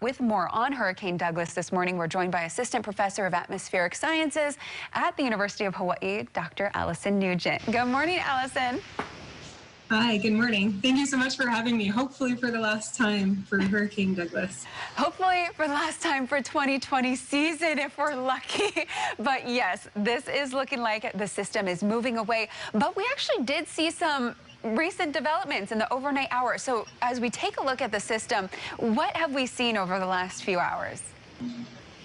With more on Hurricane Douglas this morning, we're joined by Assistant Professor of Atmospheric Sciences at the University of Hawaii, Dr. Allison Nugent. Good morning, Allison. Hi, good morning. Thank you so much for having me, hopefully for the last time for Hurricane Douglas. Hopefully for the last time for 2020 season, if we're lucky. But yes, this is looking like the system is moving away. But we actually did see some recent developments in the overnight hours. So as we take a look at the system, what have we seen over the last few hours?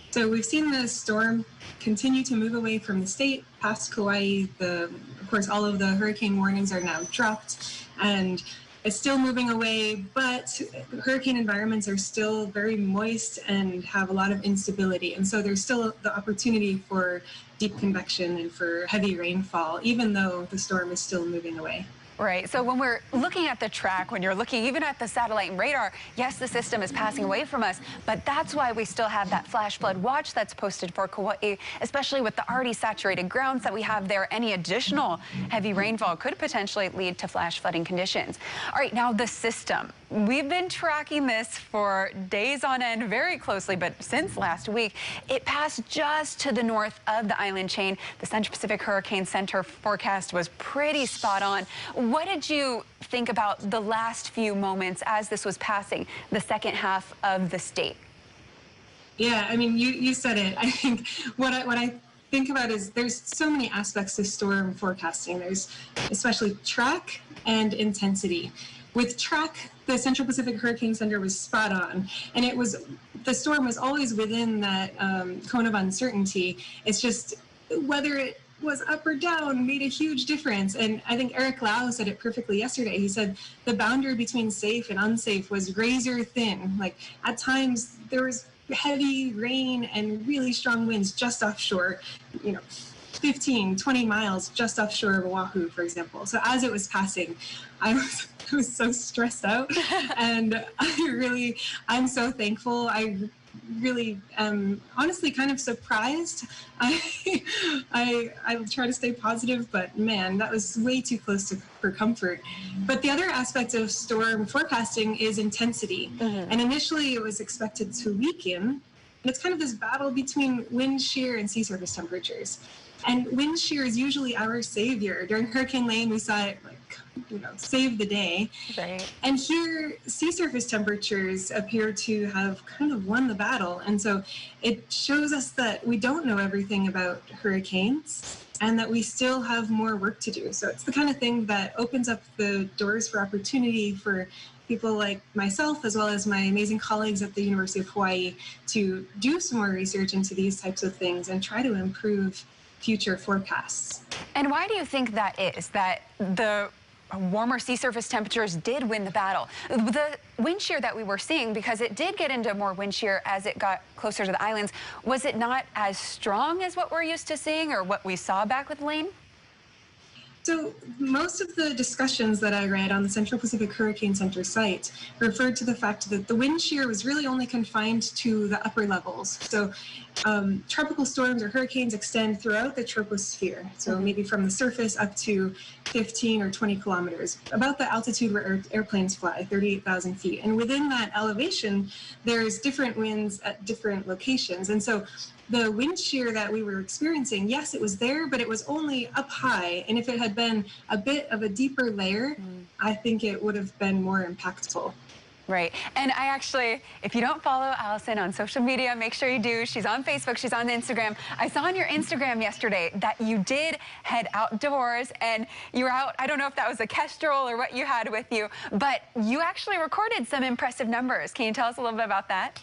So we've seen the storm continue to move away from the state past Kauai. Of course, all of the hurricane warnings are now dropped, and it's still moving away, but hurricane environments are still very moist and have a lot of instability. And so there's still the opportunity for deep convection and for heavy rainfall, even though the storm is still moving away. Right. So when we're looking at the track, when you're looking even at the satellite and radar, yes, the system is passing away from us, but that's why we still have that flash flood watch that's posted for Kauai, especially with the already saturated grounds that we have there. Any additional heavy rainfall could potentially lead to flash flooding conditions. All right, now the system. We've been tracking this for days on end very closely, but since last week, it passed just to the north of the island chain. The Central Pacific Hurricane Center forecast was pretty spot on. What did you think about the last few moments as this was passing the second half of the state? Yeah, I mean, you said it. I think what I think about is there's so many aspects to storm forecasting. There's especially track and intensity. With track, the Central Pacific Hurricane Center was spot on, and the storm was always within that cone of uncertainty. It's just whether it was up or down made a huge difference. And I think Eric Lau said it perfectly yesterday. He said the boundary between safe and unsafe was razor thin. Like at times there was heavy rain and really strong winds just offshore, 15, 20 miles just offshore of Oahu, for example. So as it was passing, I was so stressed out, and I'm so thankful. I really honestly kind of surprised. I try to stay positive, but man, that was way too close for comfort. But the other aspect of storm forecasting is intensity. And initially it was expected to weaken. And it's kind of this battle between wind shear and sea surface temperatures. And wind shear is usually our savior. During Hurricane Lane, we saw it save the day. Right. And here, sea surface temperatures appear to have kind of won the battle. And so it shows us that we don't know everything about hurricanes and that we still have more work to do. So it's the kind of thing that opens up the doors for opportunity for people like myself, as well as my amazing colleagues at the University of Hawaii, to do some more research into these types of things and try to improve future forecasts. And why do you think that is, that the warmer sea surface temperatures did win the battle? The wind shear that we were seeing, because it did get into more wind shear as it got closer to the islands, was it not as strong as what we're used to seeing or what we saw back with Lane? So most of the discussions that I read on the Central Pacific Hurricane Center site referred to the fact that the wind shear was really only confined to the upper levels. So tropical storms or hurricanes extend throughout the troposphere. So maybe from the surface up to 15 or 20 kilometers, about the altitude where airplanes fly, 38,000 feet. And within that elevation, there's different winds at different locations. And so the wind shear that we were experiencing, yes, it was there, but it was only up high. And if it had been a bit of a deeper layer, I think it would have been more impactful. Right. And I actually, if you don't follow Allison on social media, make sure you do. She's on Facebook, she's on Instagram. I saw on your Instagram yesterday that you did head outdoors and you were out, I don't know if that was a Kestrel or what you had with you, but you actually recorded some impressive numbers. Can you tell us a little bit about that?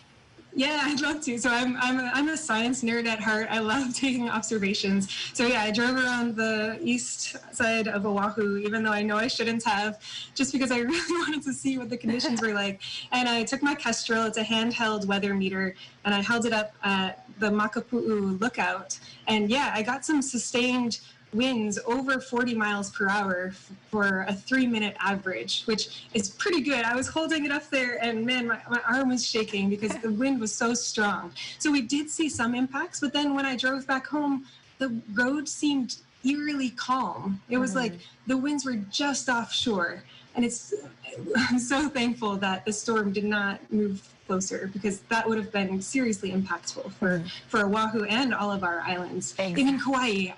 Yeah, I'd love to. So I'm a science nerd at heart. I love taking observations. So yeah, I drove around the east side of Oahu, even though I know I shouldn't have, just because I really wanted to see what the conditions were like. And I took my Kestrel, it's a handheld weather meter, and I held it up at the Makapu'u lookout. And yeah, I got some sustained winds over 40 miles per hour for a 3-minute average, which is pretty good. I was holding it up there and man, my arm was shaking because the wind was so strong. So we did see some impacts, but then when I drove back home, the road seemed eerily calm. It was like the winds were just offshore. And I'm so thankful that the storm did not move closer, because that would have been seriously impactful for Oahu and all of our islands. Exactly. Even Kauai.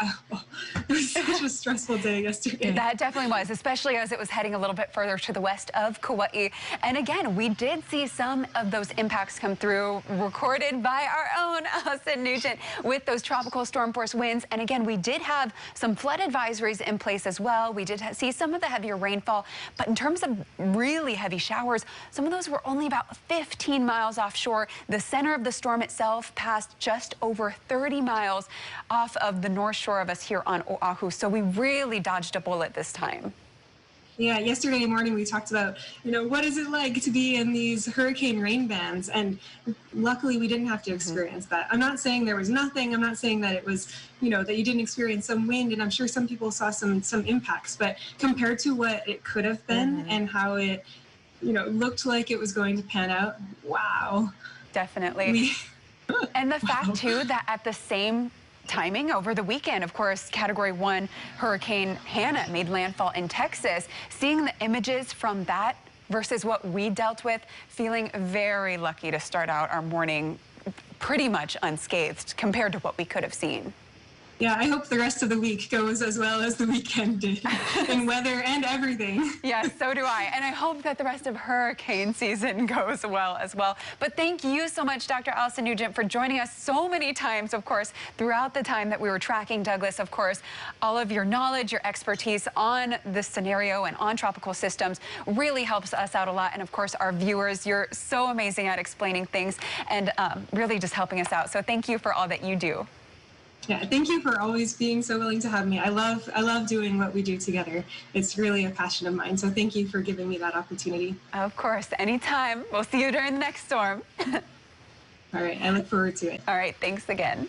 It was such a stressful day yesterday. That definitely was, especially as it was heading a little bit further to the west of Kauai. And again, we did see some of those impacts come through, recorded by our own Allison Nugent with those tropical storm force winds. And again, we did have some flood advisories in place as well. We did see some of the heavier rainfall, but in terms of really heavy showers, some of those were only about 15 miles offshore. The center of the storm itself passed just over 30 miles off of the north shore of us here on Oahu. So we really dodged a bullet this time. Yeah, yesterday morning we talked about, what is it like to be in these hurricane rain bands? And luckily we didn't have to experience that. I'm not saying there was nothing. I'm not saying that it was, that you didn't experience some wind, and I'm sure some people saw some impacts, but compared to what it could have been and how it, looked like it was going to pan out, wow. Definitely. And the fact too that at the same timing over the weekend, of course, Category 1 Hurricane Hannah made landfall in Texas. Seeing the images from that versus what we dealt with, feeling very lucky to start out our morning pretty much unscathed compared to what we could have seen. Yeah, I hope the rest of the week goes as well as the weekend did in weather and everything. Yes, so do I. And I hope that the rest of hurricane season goes well as well. But thank you so much, Dr. Allison Nugent, for joining us so many times, of course, throughout the time that we were tracking Douglas. Of course, all of your knowledge, your expertise on this scenario and on tropical systems really helps us out a lot. And of course, our viewers, you're so amazing at explaining things and really just helping us out. So thank you for all that you do. Yeah, thank you for always being so willing to have me. I love doing what we do together. It's really a passion of mine. So thank you for giving me that opportunity. Of course, anytime. We'll see you during the next storm. All right, I look forward to it. All right, thanks again.